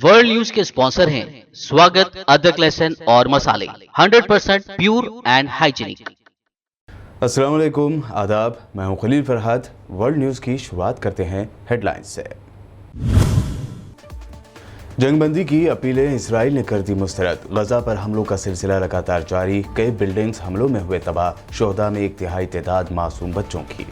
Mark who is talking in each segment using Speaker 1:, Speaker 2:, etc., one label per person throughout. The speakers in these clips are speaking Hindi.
Speaker 1: वर्ल्ड न्यूज के स्पॉन्सर हैं स्वागत, अदरक, लहसुन और मसाले 100% प्योर एंड हाइजीनिक।
Speaker 2: अस्सलाम वालेकुम, आदाब। मैं हूं खलील फरहाद। वर्ल्ड न्यूज़ की शुरुआत करते हैं हेडलाइंस से। जंगबंदी की अपीलें इसराइल ने कर दी मुस्तरद। गजा पर हमलों का सिलसिला लगातार जारी। कई बिल्डिंग्स हमलों में हुए तबाह। शोहदा में 1/3 तादाद मासूम बच्चों की।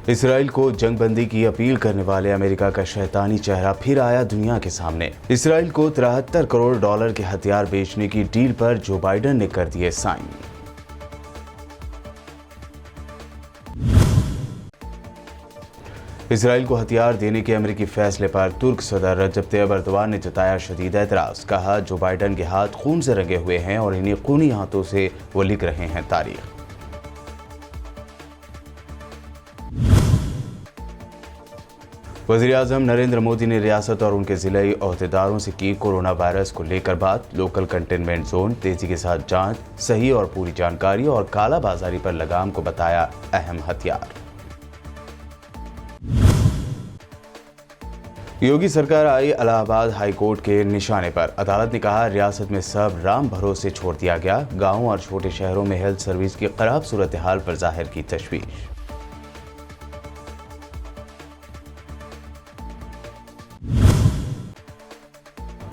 Speaker 2: इसराइल को जंगबंदी की अपील करने वाले अमेरिका का शैतानी चेहरा फिर आया दुनिया के सामने। इसराइल को $73 करोड़ के हथियार बेचने की डील पर जो बाइडेन ने कर दिए साइन। इसराइल को हथियार देने के अमेरिकी फैसले पर तुर्क सदर रजब तैयब अर्दवान ने जताया शदीद एतराज। कहा, जो बाइडेन के हाथ खून से रंगे हुए हैं और इन्हीं खूनी हाथों से वो लिख रहे हैं तारीख। वज़ीर-ए-आज़म नरेंद्र मोदी ने रियासत और उनके ज़िले अहदेदारों से की कोरोना वायरस को लेकर बात। लोकल कंटेनमेंट जोन, तेजी के साथ जांच, सही और पूरी जानकारी और काला बाजारी पर लगाम को बताया अहम हथियार। योगी सरकार आई इलाहाबाद हाई कोर्ट के निशाने पर। अदालत ने कहा, रियासत में सब राम भरोसे छोड़ दिया गया। गांवों और छोटे शहरों में हेल्थ सर्विस की खराब सूरत हाल पर जाहिर की तशवीश।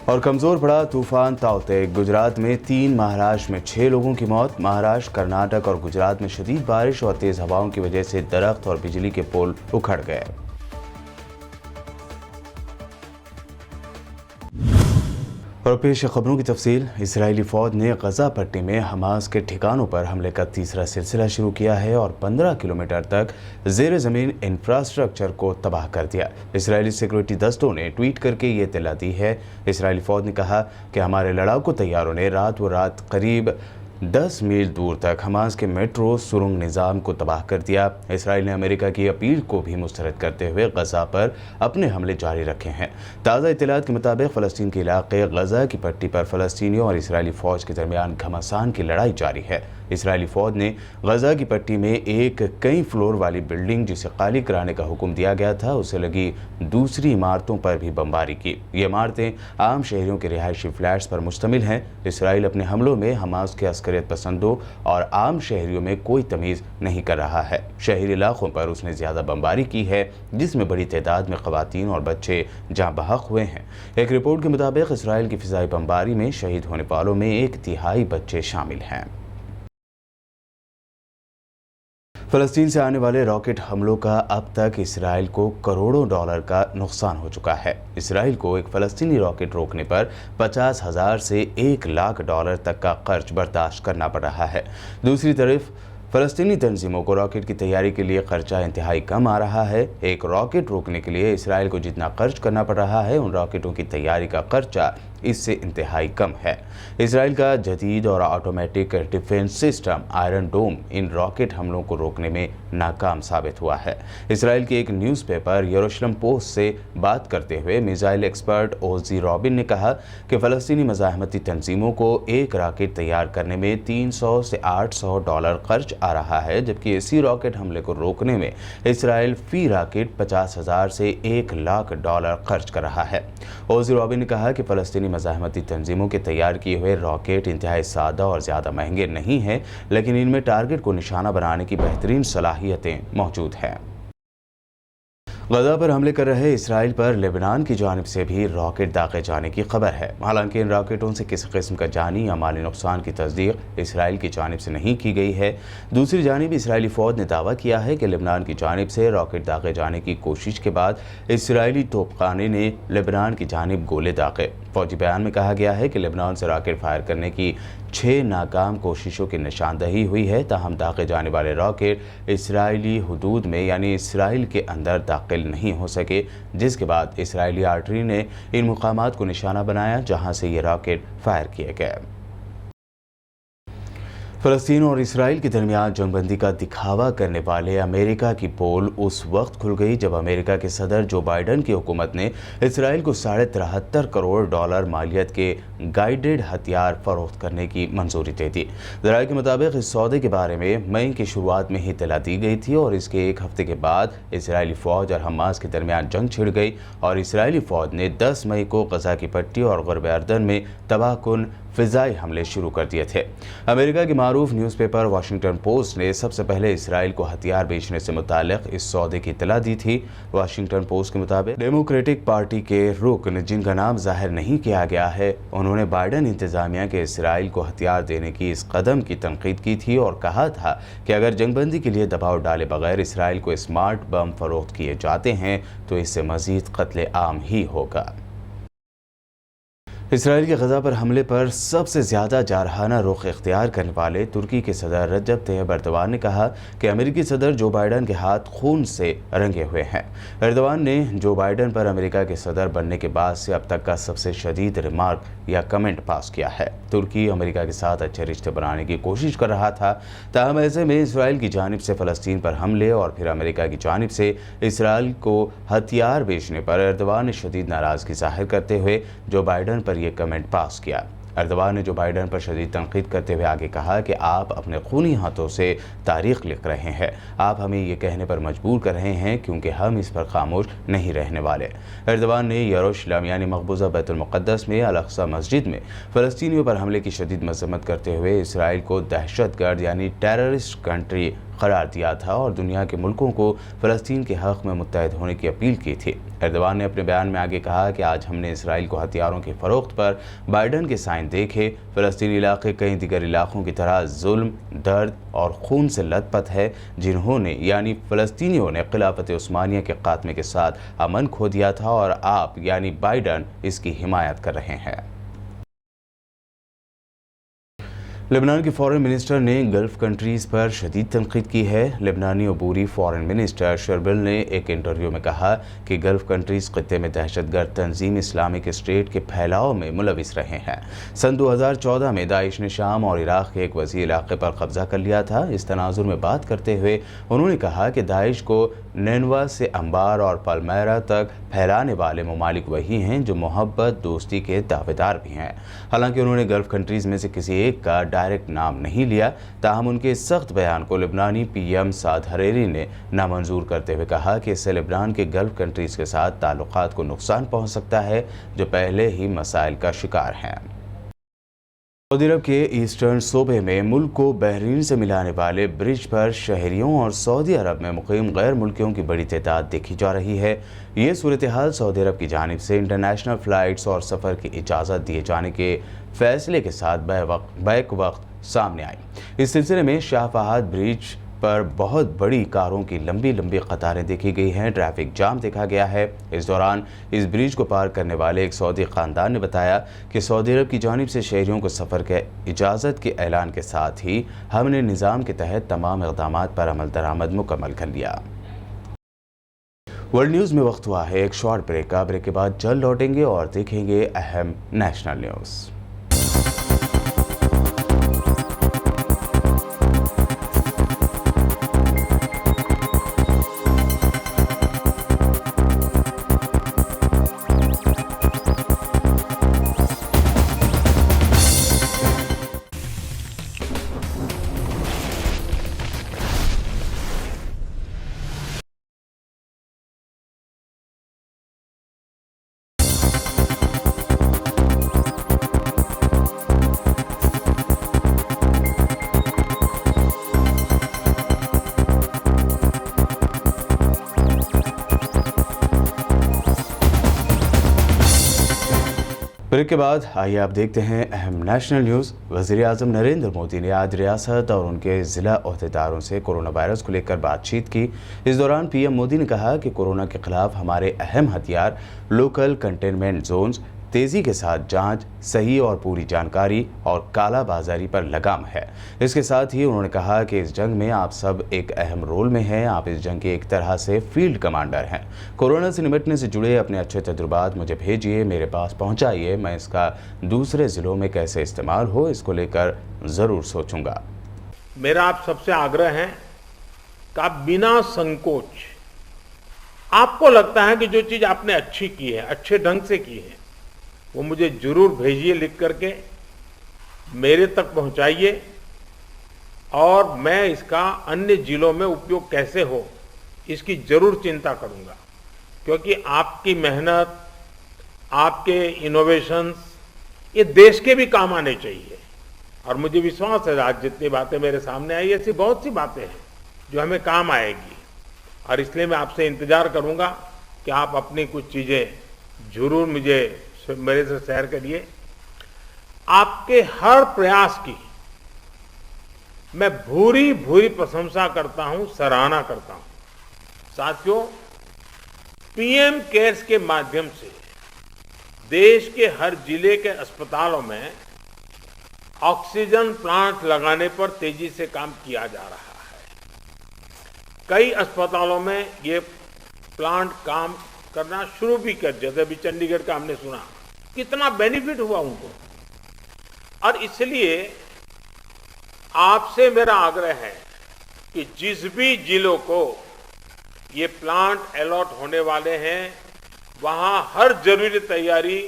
Speaker 2: और कमजोर पड़ा तूफान ताउते। गुजरात में 3, महाराष्ट्र में 6 लोगों की मौत। महाराष्ट्र, कर्नाटक और गुजरात में शदीद बारिश और तेज हवाओं की वजह से दरख्त और बिजली के पोल उखड़ गए। और पेश खबरों की तफसील। इसराइली फौज ने गजा पट्टी में हमास के ठिकानों पर हमले का तीसरा सिलसिला शुरू किया है और 15 किलोमीटर तक जेर ज़मीन इंफ्रास्ट्रक्चर को तबाह कर दिया। इसराइली सिक्योरिटी दस्तों ने ट्वीट करके ये इत्तला दी है। इसराइली फौज ने कहा कि हमारे लड़ाकू तैयारों ने रात करीब 10 मील दूर तक हमास के मेट्रो सुरंग निज़ाम को तबाह कर दिया। इसराइल ने अमेरिका की अपील को भी मुस्तरद करते हुए गजा पर अपने हमले जारी रखे हैं। ताज़ा इत्तलात के मुताबिक फ़लस्तीन के इलाके गजा की पट्टी पर फ़लस्तीनियों और इसराइली फ़ौज के दरमियान घमासान की लड़ाई जारी है। इसराइली फ़ौज ने गजा की पट्टी में एक कई फ्लोर वाली बिल्डिंग जिसे खाली कराने का हुक्म दिया गया था, उसे लगी दूसरी इमारतों पर भी बमबारी की। ये इमारतें आम शहरियों के रिहायशी फ्लैट्स पर मुश्तमिल हैं। इसराइल अपने हमलों में हमास के अस्करियत पसंदों और आम शहरियों में कोई तमीज़ नहीं कर रहा है। शहरी इलाकों पर उसने ज़्यादा बमबारी की है, जिसमें बड़ी तादाद में ख़वातीन और बच्चे जाँ बहक हुए हैं। एक रिपोर्ट के मुताबिक इसराइल की फ़िज़ाई बमबारी में शहीद होने वालों में 1/3 बच्चे शामिल हैं। फ़लस्तीन से आने वाले रॉकेट हमलों का अब तक इसराइल को करोड़ों डॉलर का नुकसान हो चुका है। इसराइल को एक फ़लस्तीनी रॉकेट रोकने पर 50,000 से $1,00,000 तक का खर्च बर्दाश्त करना पड़ रहा है। दूसरी तरफ फ़लस्तीनी तंजीमों को रॉकेट की तैयारी के लिए खर्चा इंतहाई कम आ रहा है। एक रॉकेट रोकने के लिए इसराइल को जितना खर्च करना पड़ रहा है, उन रॉकेटों की तैयारी का खर्चा इससे इंतहाई कम है। इसराइल का जदीद और ऑटोमेटिक डिफेंस सिस्टम आयरन डोम इन रॉकेट हमलों को रोकने में नाकाम साबित हुआ है। इसराइल के एक न्यूज़पेपर यरूशलेम पोस्ट से बात करते हुए मिसाइल एक्सपर्ट ओजी रॉबिन ने कहा कि फ़लस्तीनी मज़ाहमती तंजीमों को एक रॉकेट तैयार करने में $300 से $800 खर्च आ रहा है, जबकि इसी रॉकेट हमले को रोकने में इसराइल फ़ी रॉकेट 50,000 से $1,00,000 खर्च कर रहा है। ओजी रॉबिन ने कहा कि फ़लस्तीनी मज़ाहमती तंजीमों के तैयार किए हुए रॉकेट इंतहाई सादा और ज़्यादा महंगे नहीं हैं, लेकिन इनमें टारगेट को निशाना बनाने की बेहतरीन सलाहियतें मौजूद हैं। गजा पर हमले कर रहे इसराइल पर लेबनान की जानिब से भी रॉकेट दागे जाने की खबर है। हालांकि इन रॉकेटों से किसी किस्म का जानी या माली नुकसान की तस्दीक इसराइल की जानिब से नहीं की गई है। दूसरी जानिब इसराइली फ़ौज ने दावा किया है कि लेबनान की जानिब से रॉकेट दागे जाने की कोशिश के बाद इसराइली तोपखाने ने लेबनान की जानिब गोले दागे। फौजी बयान में कहा गया है कि लेबनान से रॉकेट फायर करने की 6 नाकाम कोशिशों की निशानदही हुई है, ताहम दागे जाने वाले रॉकेट इसराइली हुदूद में यानी इसराइल के अंदर दाखिल नहीं हो सके, जिसके बाद इसराइली आर्टरी ने इन मुकामात को निशाना बनाया जहां से ये रॉकेट फायर किए गए। फ़लस्तीन और इसराइल के दरमियान जंगबंदी का दिखावा करने वाले अमेरिका की पोल उस वक्त खुल गई जब अमेरिका के सदर जो बाइडन की हुकूमत ने इसराइल को $73 करोड़ मालियत के गाइडेड हथियार फरोख्त करने की मंजूरी दे दी। ज़राए के मुताबिक इस सौदे के बारे में मई की शुरुआत में ही इत्तला दी गई थी और इसके एक हफ्ते के बाद इसराइली फ़ौज और हमास के दरमियान जंग छिड़ गई और इसराइली फ़ौज ने 10 मई को गजा की पट्टी और ग़र्ब अर्दन में तबाहकुन फ़िज़ाई हमले शुरू कर दिए थे। अमेरिका की मारूफ न्यूज़पेपर वाशिंगटन पोस्ट ने सबसे पहले इसराइल को हथियार बेचने से मुताल्लिक़ इस सौदे की इत्तला दी थी। वाशिंगटन पोस्ट के मुताबिक डेमोक्रेटिक पार्टी के रुकन, जिनका नाम जाहिर नहीं किया गया है, उन्होंने बाइडन इंतज़ामिया के इसराइल को हथियार देने की इस कदम की तनकीद की थी और कहा था कि अगर जंगबंदी के लिए दबाव डाले बगैर इसराइल को स्मार्ट बम फरोख्त किए जाते हैं तो इससे मज़ीद कत्ले आम ही होगा। इसराइल के गजा पर हमले पर सबसे ज़्यादा जारहाना रुख इख्तियार करने वाले तुर्की के सदर रजब तैयब एर्दोगान ने कहा कि अमेरिकी सदर जो बाइडन के हाथ खून से रंगे हुए हैं। एर्दोगान ने जो बाइडन पर अमेरिका के सदर बनने के बाद से अब तक का सबसे शदीद रिमार्क या कमेंट पास किया है। तुर्की अमेरिका के साथ अच्छे रिश्ते बनाने की कोशिश कर रहा था, ताहम ऐसे में इसराइल की जानिब से फ़लस्तीन पर हमले और फिर अमेरिका की जानिब से इसराइल को हथियार बेचने पर एर्दोगान ने शदीद नाराज़गी जाहिर करते हुए जो बाइडन पर ये कमेंट पास किया। एर्दोगान ने जो बाइडन पर शदीद तनकीद करते हुए आगे कहा कि आप अपने खूनी हाथों से तारीख लिख रहे हैं, आप हमें ये कहने पर मजबूर कर रहे हैं क्योंकि हम इस पर खामोश नहीं रहने वाले। एर्दोगान ने यरूशलेम यानी मकबूजा बैतुल मुक़द्दस में अल अक़सा मस्जिद में फ़लस्तीनियों पर हमले की शदीद मज़म्मत करते हुए इसराइल को दहशतगर्द यानी टेररिस्ट कंट्री करार दिया था और दुनिया के मुल्कों को फ़लस्तीन के हक़ में मुत्तहिद होने की अपील की थी। एर्दोगान ने अपने बयान में आगे कहा कि आज हमने इसराइल को हथियारों की फ़रोख्त पर बाइडन के साइन देखे। फ़लस्तीनी इलाके कई दीगर इलाकों की तरह जुल्म, दर्द और खून से लथपथ है, जिन्होंने यानी फ़लस्तीनियों ने खिलाफत उस्मानिया के खात्मे के साथ अमन खो दिया था और आप यानी बाइडन इसकी हिमायत कर रहे हैं। लेबनान के फॉरेन मिनिस्टर ने गल्फ़ कंट्रीज़ पर शदीद तनकीद की है। लेबनानी अबूरी फॉरेन मिनिस्टर शर्बिल ने एक इंटरव्यू में कहा कि गल्फ़ कंट्रीज़ ख़ित्ते में दहशतगर्द तंजीम इस्लामिक स्टेट के फैलाव में मुलविस रहे हैं। सन 2014 में दाइश ने शाम और इराक़ के एक वसी इलाके पर कब्ज़ा कर लिया था। इस तनाजुर में बात करते हुए उन्होंने कहा कि दाइश को नैनवा से अंबार और पलमैरा तक फैलाने वाले ममालिक वही हैं जो मोहब्बत दोस्ती के दावेदार भी हैं। हालांकि उन्होंने गल्फ़ कंट्रीज़ में से किसी एक का डायरेक्ट नाम नहीं लिया, ताहम उनके सख्त बयान को लेबनानी PM साद हरेरी ने नामंजूर करते हुए कहा कि इससे लेबनान के गल्फ़ कंट्रीज़ के साथ ताल्लुकात को नुकसान पहुँच सकता है जो पहले ही मसाइल का शिकार हैं। सऊदी अरब के ईस्टर्न सूबे में मुल्क को बहरीन से मिलाने वाले ब्रिज पर शहरियों और सऊदी अरब में मुकीम गैर मुल्कियों की बड़ी तादाद देखी जा रही है। ये सूरत हाल सऊदी अरब की जानिब से इंटरनेशनल फ़्लाइट्स और सफ़र की इजाज़त दिए जाने के फ़ैसले के साथ बैक वक्त सामने आई। इस सिलसिले में शाह फहाद ब्रिज पर बहुत बड़ी कारों की लंबी लंबी कतारें देखी गई हैं। ट्रैफिक जाम देखा गया है। इस दौरान इस ब्रिज को पार करने वाले एक सऊदी ख़ानदान ने बताया कि सऊदी अरब की जानिब से शहरियों को सफ़र के इजाज़त के ऐलान के साथ ही हमने निज़ाम के तहत तमाम इक़दामात पर अमल दरामद मुकम्मल कर लिया। वर्ल्ड न्यूज़ में वक्त हुआ है एक शॉर्ट ब्रेक का। ब्रेक के बाद जल्द लौटेंगे और देखेंगे अहम नेशनल न्यूज़। ब्रेक के बाद आइए आप देखते हैं अहम नेशनल न्यूज़। वज़ीर-ए-आज़म नरेंद्र मोदी ने आज रियासत और उनके ज़िला ओहदेदारों से कोरोना वायरस को लेकर बातचीत की। इस दौरान PM मोदी ने कहा कि कोरोना के खिलाफ हमारे अहम हथियार लोकल कंटेनमेंट जोन्स, तेज़ी के साथ जांच, सही और पूरी जानकारी और काला बाजारी पर लगाम है। इसके साथ ही उन्होंने कहा कि इस जंग में आप सब एक अहम रोल में हैं। आप इस जंग के एक तरह से फील्ड कमांडर हैं। कोरोना से निपटने से जुड़े अपने अच्छे तजुर्बात मुझे भेजिए, मेरे पास पहुंचाइए। मैं इसका दूसरे ज़िलों में कैसे इस्तेमाल हो इसको लेकर ज़रूर सोचूंगा।
Speaker 3: मेरा आप सबसे आग्रह है कि आप बिना संकोच, आपको लगता है कि जो चीज आपने अच्छी की है, अच्छे ढंग से की है, वो मुझे जरूर भेजिए लिख करके, मेरे तक पहुंचाइए और मैं इसका अन्य जिलों में उपयोग कैसे हो इसकी जरूर चिंता करूंगा। क्योंकि आपकी मेहनत, आपके इनोवेशंस ये देश के भी काम आने चाहिए। और मुझे विश्वास है आज जितनी बातें मेरे सामने आई, ऐसी बहुत सी बातें हैं जो हमें काम आएगी। और इसलिए मैं आपसे इंतजार करूंगा कि आप अपनी कुछ चीजें जरूर मेरे से शेयर करिए। आपके हर प्रयास की मैं भूरी भूरी प्रशंसा करता हूं, सराहना करता हूं। साथियों, पीएम केयर्स के माध्यम से देश के हर जिले के अस्पतालों में ऑक्सीजन प्लांट लगाने पर तेजी से काम किया जा रहा है। कई अस्पतालों में ये प्लांट काम करना शुरू भी कर, जैसे अभी चंडीगढ़ का हमने सुना, कितना बेनिफिट हुआ उनको। और इसलिए आपसे मेरा आग्रह है कि जिस भी जिलों को ये प्लांट अलॉट होने वाले हैं, वहां हर जरूरी तैयारी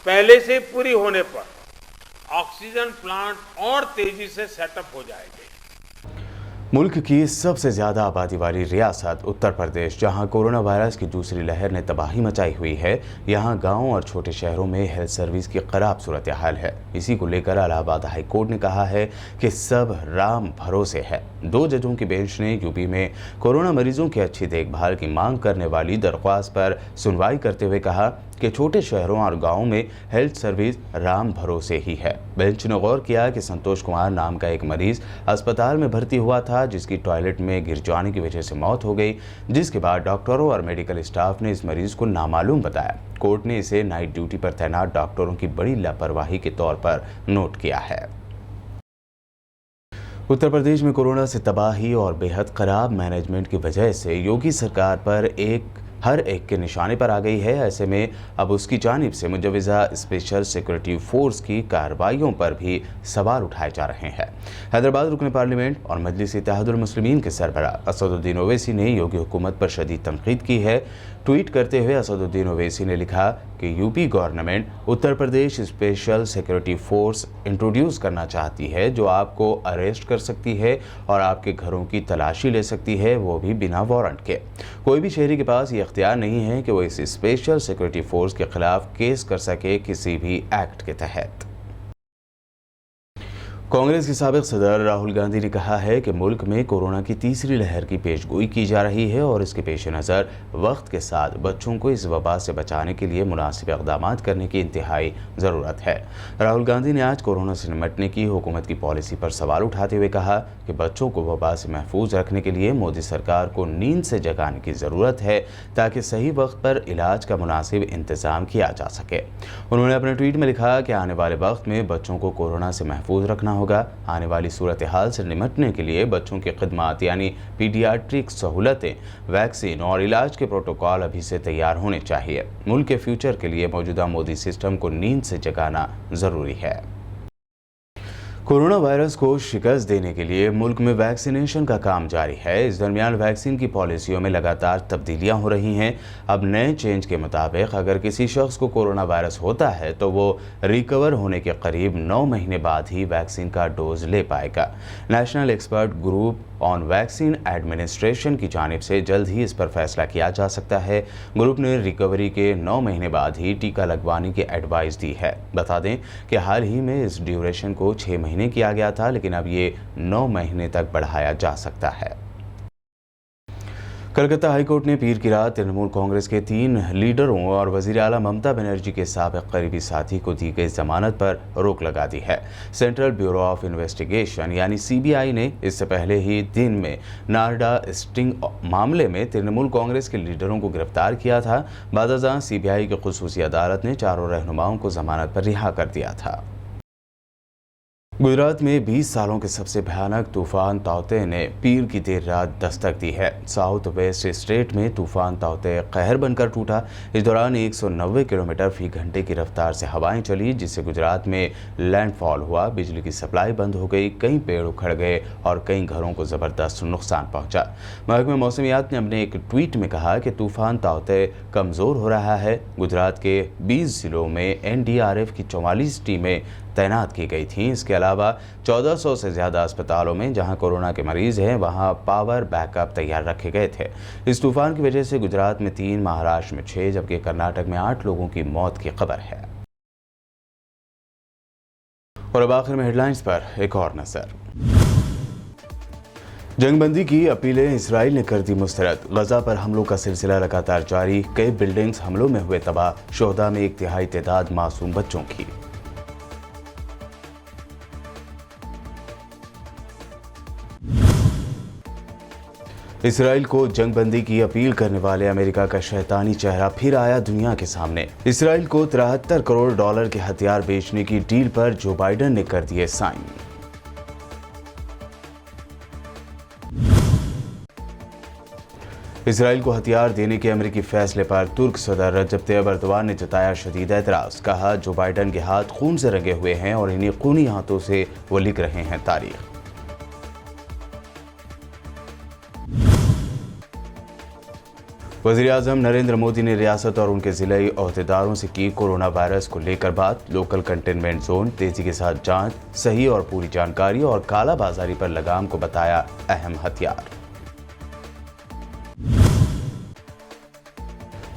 Speaker 3: पहले से पूरी होने पर ऑक्सीजन प्लांट और तेजी से सेटअप हो जाएंगे।
Speaker 2: मुल्क की सबसे ज़्यादा आबादी वाली रियासत उत्तर प्रदेश, जहां कोरोना वायरस की दूसरी लहर ने तबाही मचाई हुई है, यहां गांवों और छोटे शहरों में हेल्थ सर्विस की खराब सूरत हाल है। इसी को लेकर इलाहाबाद हाई कोर्ट ने कहा है कि सब राम भरोसे है। 2 जजों की बेंच ने यूपी में कोरोना मरीजों की अच्छी देखभाल की मांग करने वाली दरख्वास्त पर सुनवाई करते हुए कहा कि छोटे शहरों और गांवों में हेल्थ सर्विस राम भरोसे ही है। बेंच ने गौर किया कि संतोष कुमार नाम का एक मरीज अस्पताल में भर्ती हुआ था, जिसकी टॉयलेट में गिर जाने की वजह से मौत हो गई, जिसके बाद डॉक्टरों और मेडिकल स्टाफ ने इस मरीज को नामालूम बताया। कोर्ट ने इसे नाइट ड्यूटी पर तैनात डॉक्टरों की बड़ी लापरवाही के तौर पर नोट किया है। उत्तर प्रदेश में कोरोना से तबाही और बेहद खराब मैनेजमेंट की वजह से योगी सरकार पर हर एक के निशाने पर आ गई है। ऐसे में अब उसकी जानिब से मुजव्वज़ा स्पेशल सिक्योरिटी फोर्स की कार्रवाइयों पर भी सवाल उठाए जा रहे हैं। हैदराबाद रुकन पार्लियामेंट और मजलिस इत्तेहादुल मुस्लिमीन के सरबराह असदुद्दीन ओवैसी ने योगी हुकूमत पर शदीद तनकीद की है। ट्वीट करते हुए असदुद्दीन ओवैसी ने लिखा कि UP government Uttar Pradesh special security force introduce करना चाहती है, जो आपको अरेस्ट कर सकती है और आपके घरों की तलाशी ले सकती है, वो भी बिना वारंट के। कोई भी शहरी के पास ये इख्तियार नहीं है कि वो इस स्पेशल सिक्योरिटी फोर्स के खिलाफ केस कर सके किसी भी एक्ट के तहत। कांग्रेस के साबिक सदर राहुल गांधी ने कहा है कि मुल्क में कोरोना की तीसरी लहर की पेशगोई की जा रही है और इसके पेश नज़र वक्त के साथ बच्चों को इस वबा से बचाने के लिए मुनासिब इक़दामात करने की इंतहाई ज़रूरत है। राहुल गांधी ने आज कोरोना से निपटने की हुकूमत की पॉलिसी पर सवाल उठाते हुए कहा कि बच्चों को वबा से महफूज रखने के लिए मोदी सरकार को नींद से जगाने की ज़रूरत है, ताकि सही वक्त पर इलाज का मुनासिब इंतज़ाम किया जा सके। उन्होंने अपने ट्वीट में लिखा कि आने वाले वक्त में बच्चों को कोरोना से महफूज रखना होगा। आने वाली सूरत हाल से निपटने के लिए बच्चों की खिदमात यानी पीडियाट्रिक सहूलतें, वैक्सीन और इलाज के प्रोटोकॉल अभी से तैयार होने चाहिए। मुल्क के फ्यूचर के लिए मौजूदा मोदी सिस्टम को नींद से जगाना जरूरी है। कोरोना वायरस को शिकस्त देने के लिए मुल्क में वैक्सीनेशन का काम जारी है। इस दरमियान वैक्सीन की पॉलिसियों में लगातार तब्दीलियां हो रही हैं। अब नए चेंज के मुताबिक अगर किसी शख्स को कोरोना वायरस होता है तो वो रिकवर होने के करीब 9 महीने बाद ही वैक्सीन का डोज ले पाएगा। National expert group on vaccine administration की जानिब से जल्द ही इस पर फैसला किया जा सकता है। ग्रुप ने रिकवरी के 9 महीने बाद ही टीका लगवाने की एडवाइस दी है। बता दें कि हाल ही में इस ड्यूरेशन को 6 महीने किया गया था, लेकिन अब ये 9 महीने तक बढ़ाया जा सकता है। कलकत्ता हाईकोर्ट ने पीर की रात तृणमूल कांग्रेस के 3 लीडरों और वजीर आला ममता बनर्जी के साबिक करीबी साथी को दी गई जमानत पर रोक लगा दी है। सेंट्रल ब्यूरो ऑफ इन्वेस्टिगेशन यानी सीबीआई ने इससे पहले ही दिन में नारडा स्टिंग मामले में तृणमूल कांग्रेस के लीडरों को गिरफ्तार किया था। बादशाह सीबीआई की खुसूसी अदालत ने चारों रहनुमाओं को जमानत पर रिहा कर दिया था। गुजरात में 20 सालों के सबसे भयानक तूफान ताउते ने पीर की देर रात दस्तक दी है। साउथ वेस्ट स्टेट में तूफान ताउते कहर बनकर टूटा। इस दौरान 190 किलोमीटर फी घंटे की रफ्तार से हवाएं चली, जिससे गुजरात में लैंडफॉल हुआ, बिजली की सप्लाई बंद हो गई, कई पेड़ उखड़ गए और कई घरों को जबरदस्त नुकसान पहुंचा। महकमे मौसमियात ने अपने एक ट्वीट में कहा कि तूफान ताउते कमजोर हो रहा है। गुजरात के 20 जिलों में NDRF की 44 टीमें तैनात की गई थीं। इसके अलावा 1400 से ज़्यादा अस्पतालों में जहां कोरोना के मरीज हैं, वहां पावर बैकअप तैयार रखे गए थे। इस तूफान की वजह से गुजरात में 3, महाराष्ट्र में 6, जबकि कर्नाटक में 8 लोगों की मौत की खबर है। और अब आखिर में हेडलाइंस पर एक और नजर। जंगबंदी की अपीलें इसराइल ने कर दी मुस्तरद। गजा पर हमलों का सिलसिला लगातार जारी, कई बिल्डिंग्स हमलों में हुए तबाह, शोहदा में 1/3 तादाद मासूम बच्चों की। इसराइल को जंगबंदी की अपील करने वाले अमेरिका का शैतानी चेहरा फिर आया दुनिया के सामने। इसराइल को $73 करोड़ के हथियार बेचने की डील पर जो बाइडेन ने कर दिए साइन। इसराइल को हथियार देने के अमेरिकी फैसले पर तुर्क सदर रजब तैयब एर्दोगान ने जताया शदीद एतराज। कहा, जो बाइडेन के हाथ खून से रंगे हुए हैं और इन्हीं खूनी हाथों से वो लिख रहे हैं तारीख। वज़ीर-ए-आज़म नरेंद्र मोदी ने रियासत और उनके ज़िलाई ओहदेदारों से की कोरोना वायरस को लेकर बात। लोकल कंटेनमेंट जोन, तेजी के साथ जांच, सही और पूरी जानकारी और काला बाजारी पर लगाम को बताया अहम हथियार।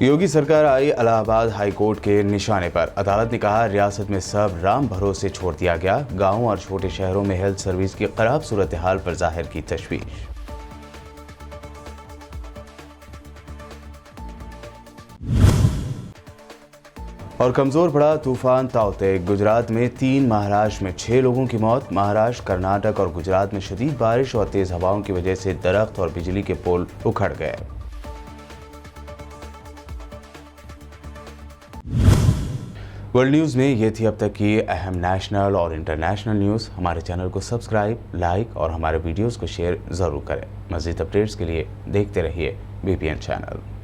Speaker 2: योगी सरकार आई इलाहाबाद हाई कोर्ट के निशाने पर। अदालत ने कहा, रियासत में सब राम भरोसे छोड़ दिया गया। गांव और छोटे शहरों में हेल्थ सर्विस की खराब सूरत हाल पर जाहिर की तशवीश। और कमजोर पड़ा तूफान ताउते। गुजरात में 3, महाराष्ट्र में 6 लोगों की मौत। महाराष्ट्र, कर्नाटक और गुजरात में शदीद बारिश और तेज हवाओं की वजह से दरख्त और बिजली के पोल उखड़ गए। वर्ल्ड न्यूज़ में ये थी अब तक की अहम नेशनल और इंटरनेशनल न्यूज़। हमारे चैनल को सब्सक्राइब, लाइक और हमारे वीडियोस को शेयर ज़रूर करें। मज़ीद अपडेट्स के लिए देखते रहिए BPN चैनल।